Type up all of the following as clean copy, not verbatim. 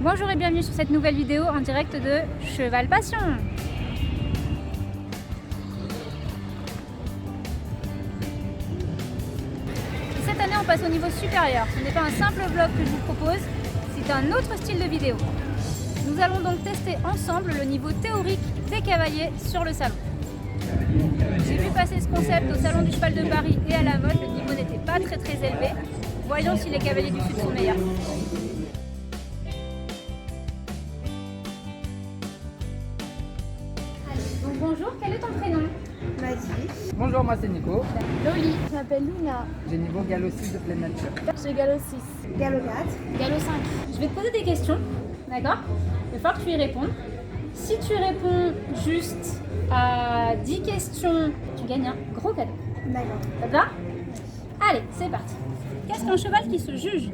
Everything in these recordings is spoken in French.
Bonjour et bienvenue sur cette nouvelle vidéo en direct de Cheval Passion. Cette année on passe au niveau supérieur. Ce n'est pas un simple vlog que je vous propose, c'est un autre style de vidéo. Nous allons donc tester ensemble le niveau théorique des cavaliers sur le salon. J'ai vu passer ce concept au salon du cheval de Paris et à la mode, le niveau n'était pas très élevé. Voyons si les cavaliers du Sud sont meilleurs. Donc bonjour, quel est ton prénom? Mathis. Bonjour, moi c'est Nico. Loli. Je m'appelle Luna. J'ai niveau galop 6 de pleine nature. J'ai galop 6. Galop 4. Galop 5. Je vais te poser des questions, d'accord? Il va falloir que tu y répondes. Si tu réponds juste à 10 questions, tu gagnes un gros cadeau. D'accord. Ça te va? Allez, c'est parti. Qu'est-ce qu'un cheval qui se juge?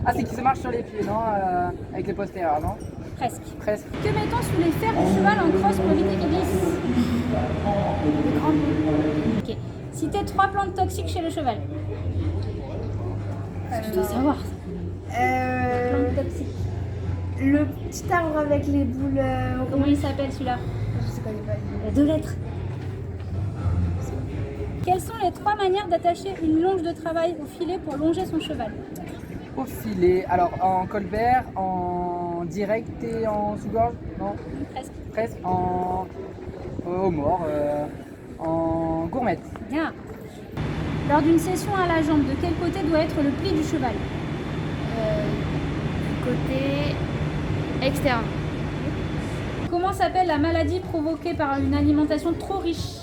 Ah, c'est qui se marche sur les pieds, non avec les postérieurs, non? Presque. Presque. Que met-on sous les fers du cheval en crosse pour éviter qu'il glisse? Des grands mots. Ok. Citez 3 plantes toxiques chez le cheval. Tu dois savoir. Plantes toxiques. Le petit arbre avec les boules Comment il s'appelle celui-là? Je sais pas les balles. Il y a 2 lettres. Quelles sont les 3 manières d'attacher une longe de travail au filet pour longer son cheval? Au filet, alors en colbert, en direct et en sous-gorge, non? Presque. Presque. Au mort, en gourmette. Bien. Lors d'une session à la jambe, de quel côté doit être le pli du cheval? Côté externe. Comment s'appelle la maladie provoquée par une alimentation trop riche?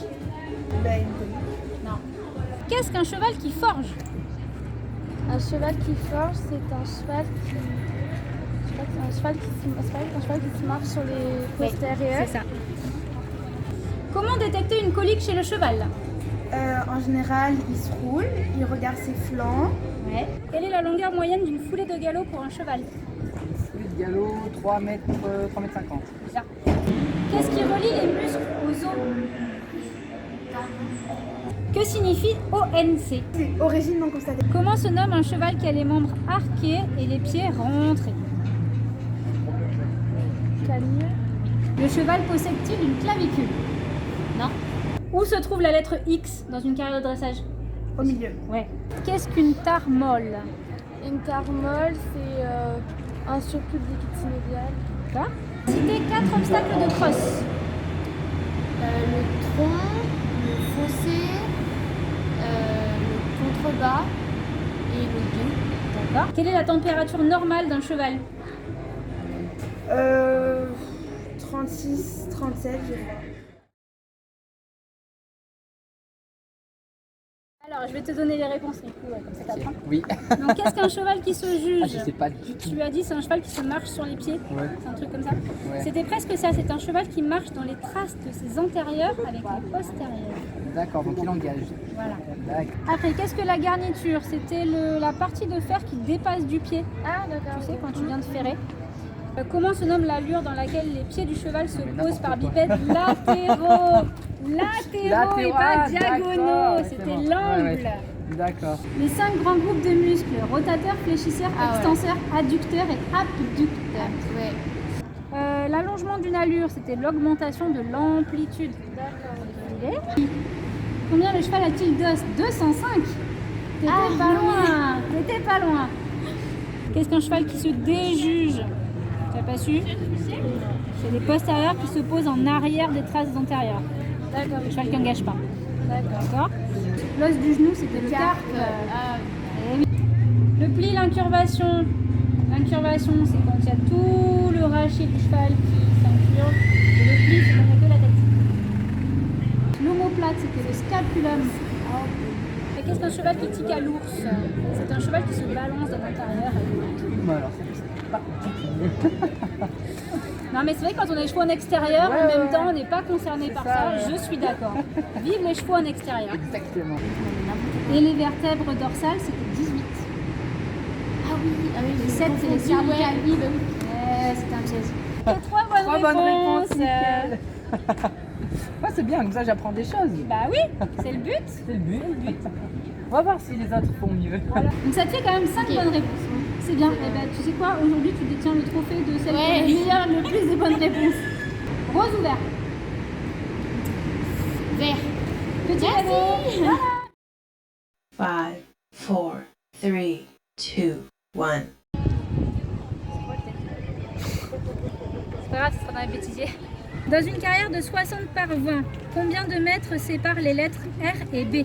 Non. Qu'est-ce qu'un cheval qui forge? Un cheval qui forge, c'est un cheval qui. Je crois que c'est un cheval qui se marche sur les postérieurs. C'est ça. Comment détecter une colique chez le cheval? En général, il se roule, il regarde ses flancs. Ouais. Quelle est la longueur moyenne d'une foulée de galop pour un cheval? Foulée de galop, 3 mètres 50. C'est ça. Qu'est-ce qui relie les muscles aux os? Que signifie ONC? C'est origine non constatée. Comment se nomme un cheval qui a les membres arqués et les pieds rentrés? Camion. Le cheval possède-t-il une clavicule? Non. Où se trouve la lettre X dans une carrière de dressage? Au milieu. Ouais. Qu'est-ce qu'une tare molle? Une tarmole, c'est un surplus de liquide synovial. D'accord. Citez 4 obstacles de crosse. Le tronc, le fossé, le contrebas et le gué. D'accord. Quelle est la température normale d'un cheval? 36, 37, je crois. Alors, je vais te donner les réponses, Nico, comme ça t'apprends. Oui. Donc, qu'est-ce qu'un cheval qui se juge? Ah, je sais pas du tout. Tu lui as dit c'est un cheval qui se marche sur les pieds. Ouais. C'est un truc comme ça. Ouais. C'était presque ça. C'est un cheval qui marche dans les traces de ses antérieurs avec les postérieurs. D'accord, donc il engage. Voilà. D'accord. Après, qu'est-ce que la garniture? C'était la partie de fer qui dépasse du pied. Ah, d'accord. Tu sais, quand tu viens de ferrer. Comment se nomme l'allure dans laquelle les pieds du cheval se mais posent par n'importe quoi. bipèdes latéraux? Latéraux et pas diagonaux. D'accord, C'était c'est bon. l'angle. Ouais, ouais. D'accord. Les 5 grands groupes de muscles, rotateurs, fléchisseurs, Ah ouais. extenseurs, adducteurs et abducteurs. Ouais. L'allongement d'une allure, c'était l'augmentation de l'amplitude. D'accord. Combien le cheval a-t-il d'os? 205. T'étais Ah, pas oui. loin. T'étais pas loin. Qu'est-ce qu'un cheval qui se déjuge? Tu n'as pas su? C'est les postérieurs qui se posent en arrière des traces antérieures. D'accord. Le cheval qui n'engage pas. D'accord. L'os du genou, c'était le carpe. Eh oui. Le pli, l'incurvation. L'incurvation, c'est quand il y a tout le rachis du cheval qui s'incurve. Et le pli, c'est quand il n'y a que la tête. L'omoplate, c'était le scapulum. Et qu'est-ce qu'un cheval qui tique à l'ours? C'est un cheval qui se balance de l'intérieur. Bon, alors, c'est pas du tout. Non mais c'est vrai, quand on a les chevaux en extérieur, Ouais, en même ouais. temps on n'est pas concerné C'est par ça, ça, ouais. je suis d'accord. Vive les chevaux en extérieur. Exactement. Et les vertèbres dorsales, c'était 18. Ah oui, Les 7, c'est les cervicales. oui, bah oui. Ouais, c'était un piège. 3 bonnes 3 réponses. bonnes réponses, nickel. Ouais, c'est bien, comme ça j'apprends des choses. Bah oui, c'est le but. C'est le but. On va voir si les autres font mieux. Voilà. Donc ça te fait quand même 5 bonnes réponses. C'est bien. Eh ben, tu sais quoi, aujourd'hui tu détiens le trophée de celle qui a Ouais. le meilleur, le plus de bonnes réponses. Rose ou vert? Vert. Petit cadeau. Voilà. 5, 4, 3, 2, 1. C'est pas grave, ce sera dans les bêtisiers. Dans une carrière de 60 par 20, combien de mètres séparent les lettres R et B?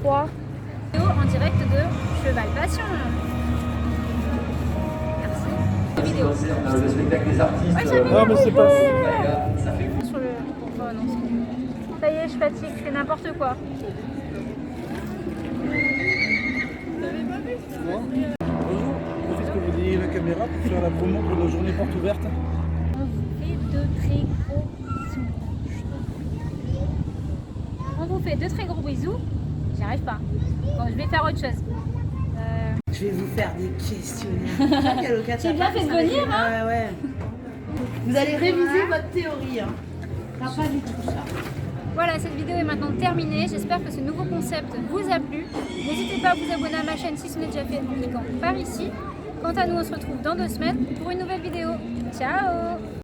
3. En direct de Cheval Passion. Merci. Vidéo. Le spectacle des artistes. Non, mais c'est pas. Sur le... Oh non, c'est nul. Ça y est, je fatigue, je fais n'importe quoi. Bonjour, est-ce que vous ayez la caméra pour faire la promo pour nos journées portes ouvertes? On vous fait de très gros bisous. On vous fait de très gros bisous. J'y arrive pas. Bon, je vais faire autre chose. Je vais vous faire des questionnaires. J'ai bien fait de venir, hein. Ouais, ouais. Vous allez réviser votre théorie. Hein. Ça pas du tout ça. Voilà, cette vidéo est maintenant terminée. J'espère que ce nouveau concept vous a plu. N'hésitez pas à vous abonner à ma chaîne si ce n'est déjà fait en cliquant par ici. Quant à nous, on se retrouve dans 2 semaines pour une nouvelle vidéo. Ciao!